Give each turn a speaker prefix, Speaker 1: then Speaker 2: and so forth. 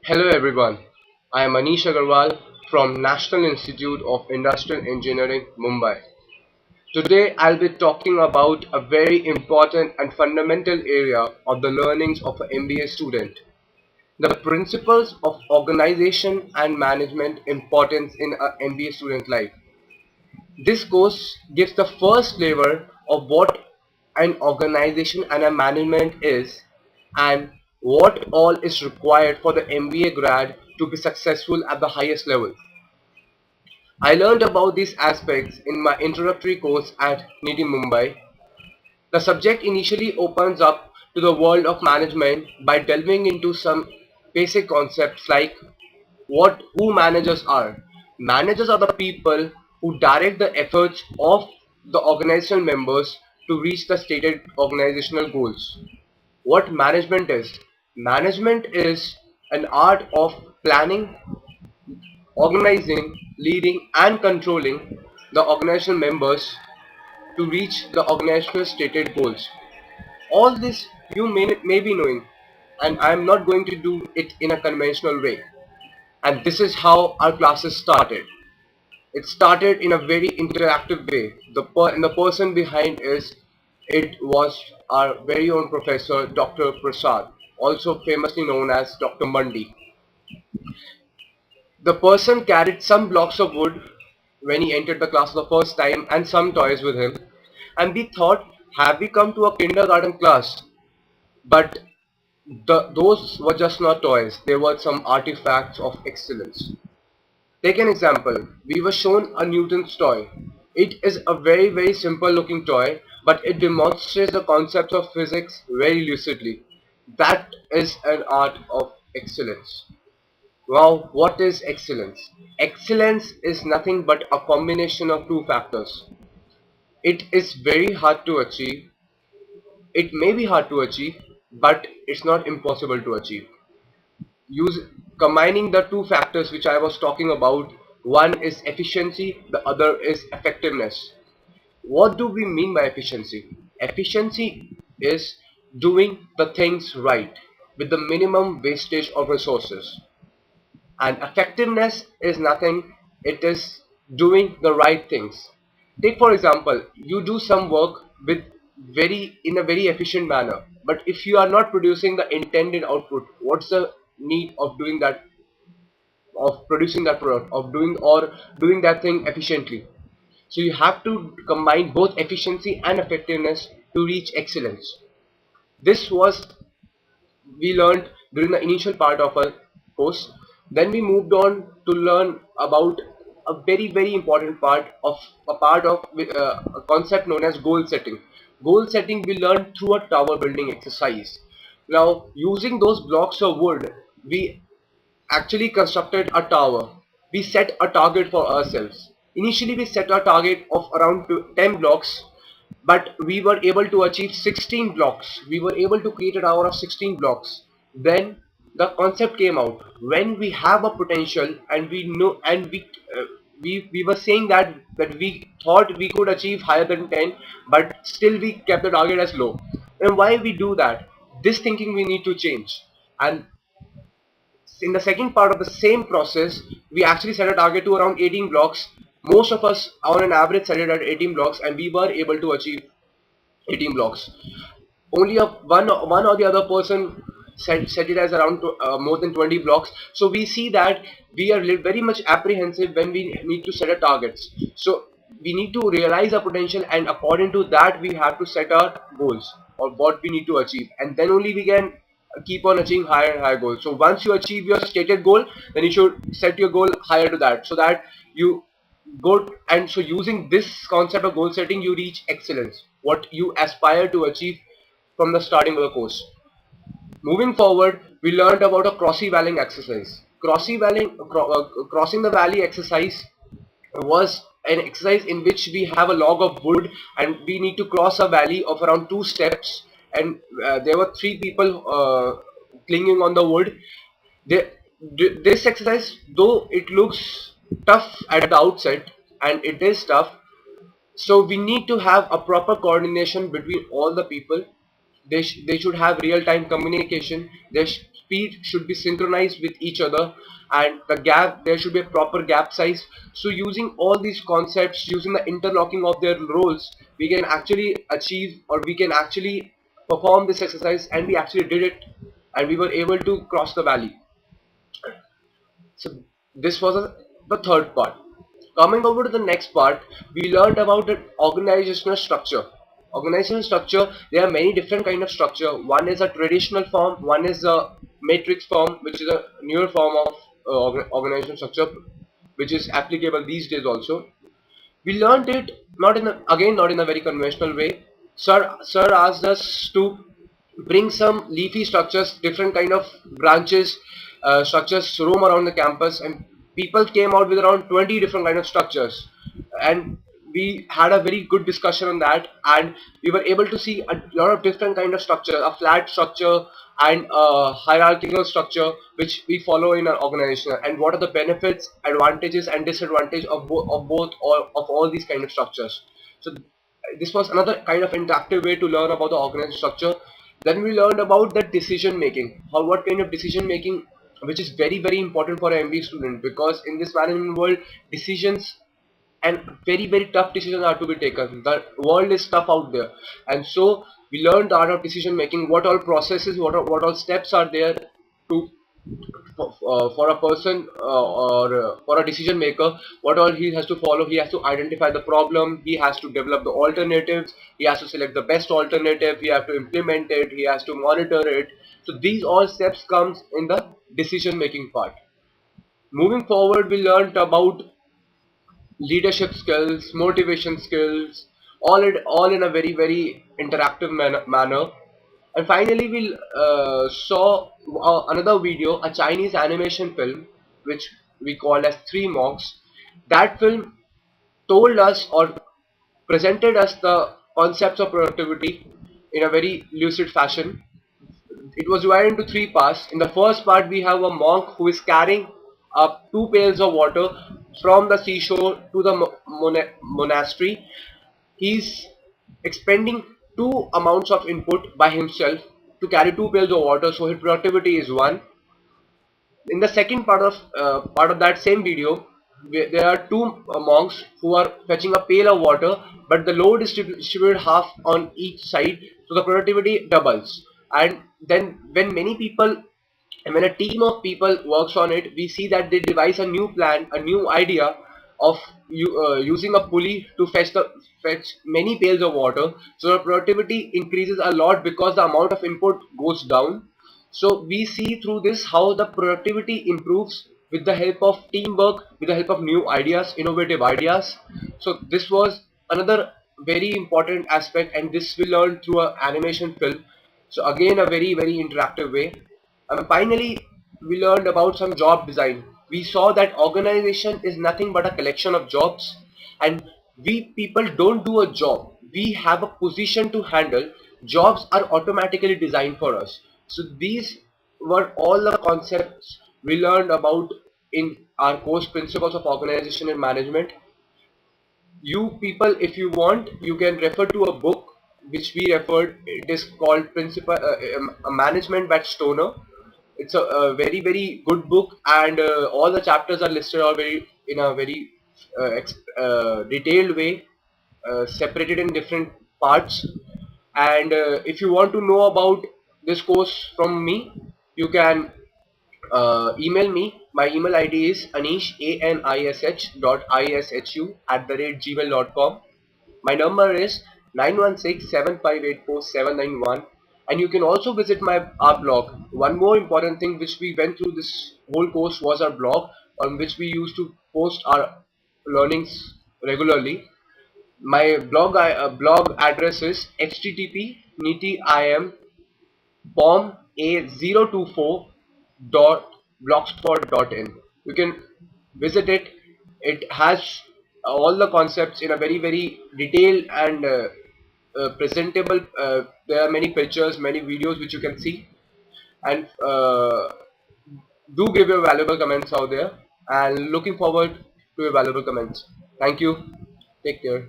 Speaker 1: Hello everyone, I am Anish Agarwal from National Institute of Industrial Engineering, Mumbai. Today I'll be talking about a very important and fundamental area of the learnings of an MBA student. The principles of organization and management importance in an MBA student life. This course gives the first flavor of what an organization and a management is and what all is required for the MBA grad to be successful at the highest level. I learned about these aspects in my introductory course at NITI Mumbai. The subject initially opens up to the world of management by delving into some basic concepts like who managers are. Managers are the people who direct the efforts of the organizational members to reach the stated organizational goals. What management is? Management is an art of planning, organizing, leading and controlling the organizational members to reach the organizational stated goals. All this you may be knowing, and I am not going to do it in a conventional way. And this is how our classes started. It started in a very interactive way. And the person behind it was our very own professor, Dr. Prasad, also famously known as Dr. Mandi. The person carried some blocks of wood when he entered the class the first time and some toys with him. And we thought, have we come to a kindergarten class? But those were just not toys, they were some artifacts of excellence. Take an example. We were shown a Newton's toy. It is a very simple looking toy, but it demonstrates the concepts of physics very lucidly. That is an art of excellence. Wow, what is excellence? Excellence is nothing but a combination of two factors. It is very hard to achieve. It may be hard to achieve, but it's not impossible to achieve. Use Combining the two factors which I was talking about, one is efficiency, the other is effectiveness. What do we mean by efficiency? Efficiency is doing the things right with the minimum wastage of resources, and effectiveness is nothing, it is doing the right things. Take for example, you do some work with very in a very efficient manner, but if you are not producing the intended output, what's the need of doing that, of producing that product, of doing that thing efficiently? So you have to combine both efficiency and effectiveness to reach excellence. This was we learned during the initial part of our course. Then we moved on to learn about a very important part of a concept known as goal setting. Goal setting we learned through a tower building exercise. Now, using those blocks of wood, we actually constructed a tower. We set a target for ourselves. Initially, we set a target of around 10 blocks, but we were able to achieve 16 blocks. We were able to create a tower of 16 blocks. Then the concept came out. When we have a potential and we know, and we were saying that we thought we could achieve higher than 10, but still we kept the target as low. And why we do that? This thinking we need to change. And in the second part of the same process, we actually set a target to around 18 blocks. Most of us on an average set it at 18 blocks, and we were able to achieve 18 blocks. Only one or the other person set it as around more than 20 blocks. So we see that we are very much apprehensive when we need to set a targets. So we need to realize our potential, and according to that we have to set our goals or what we need to achieve, and then only we can keep on achieving higher and higher goals. So once you achieve your stated goal, then you should set your goal higher to that, so that you go. And so using this concept of goal setting, you reach excellence, what you aspire to achieve from the starting of the course. Moving forward, we learned about a crossy valley exercise. Crossing the valley exercise was an exercise in which we have a log of wood and we need to cross a valley of around 2 steps, and there were 3 people clinging on the wood. They, this exercise, though it looks tough at the outset, and it is tough, so we need to have a proper coordination between all the people. They should have real-time communication. speed should be synchronized with each other, and the gap, there should be a proper gap size. So using all these concepts, using the interlocking of their roles, we can actually achieve, or we can actually perform this exercise, and we actually did it, and we were able to cross the valley. So this was the third part. Coming over to the next part, we learned about the organizational structure. Organizational structure, there are many different kind of structure. One is a traditional form, one is a matrix form, which is a newer form of organizational structure, which is applicable these days also. We learned it not in a, again not in a very conventional way. Sir asked us to bring some leafy structures, different kind of branches, structures roam around the campus, and people came out with around 20 different kind of structures, and we had a very good discussion on that, and we were able to see a lot of different kind of structure, a flat structure and a hierarchical structure which we follow in our organization, and what are the benefits, advantages and disadvantages of, both or of all these kind of structures. So this was another kind of interactive way to learn about the organization structure. Then we learned about the decision making, how what kind of decision making, which is very very important for an MBA student, because in this management world, decisions and very very tough decisions are to be taken. The world is tough out there, and so we learned the art of decision making, what all processes, what all steps are there to for a person, or for a decision maker, what all he has to follow. He has to identify the problem, he has to develop the alternatives, he has to select the best alternative, he has to implement it, he has to monitor it. So these all steps comes in the decision making part. Moving forward, we learned about leadership skills, motivation skills, all in a very very interactive manner. And finally, we saw another video, a Chinese animation film, which we call as Three Monks. That film told us, or presented us, the concepts of productivity in a very lucid fashion. It was divided into three parts. In the first part, we have a monk who is carrying up two pails of water from the seashore to the monastery. He's expending two amounts of input by himself to carry two pails of water, so his productivity is one. In the second part of that same video, there are two monks who are fetching a pail of water, but the load is distributed half on each side, so the productivity doubles. And then when a team of people works on it, we see that they devise a new plan, a new idea of using a pulley to fetch many pails of water, so the productivity increases a lot because the amount of input goes down. So we see through this how the productivity improves with the help of teamwork, with the help of new ideas, innovative ideas. So this was another very important aspect, and this we learned through an animation film. So again, a very very interactive way. And finally, we learned about some job design. We saw that organization is nothing but a collection of jobs, and we people don't do a job. We have a position to handle. Jobs are automatically designed for us. So these were all the concepts we learned about in our course, Principles of Organization and Management. You people, if you want, you can refer to a book which we referred. It is called Management by Stoner. It's a very very good book, and all the chapters are listed are very in a very detailed way, separated in different parts. And if you want to know about this course from me, you can email me. My email ID is anish, anish.ishu@gmail.com. My number is 916-7584791, and you can also visit our blog. One more important thing which we went through this whole course was our blog, on which we used to post our learnings regularly. My blog address is http://nitim form a024 dot blogspot.in. You can visit it. It has all the concepts in a very very detailed and presentable. There are many pictures, many videos which you can see, and do give your valuable comments out there, and looking forward to your valuable comments. Thank you. Take care.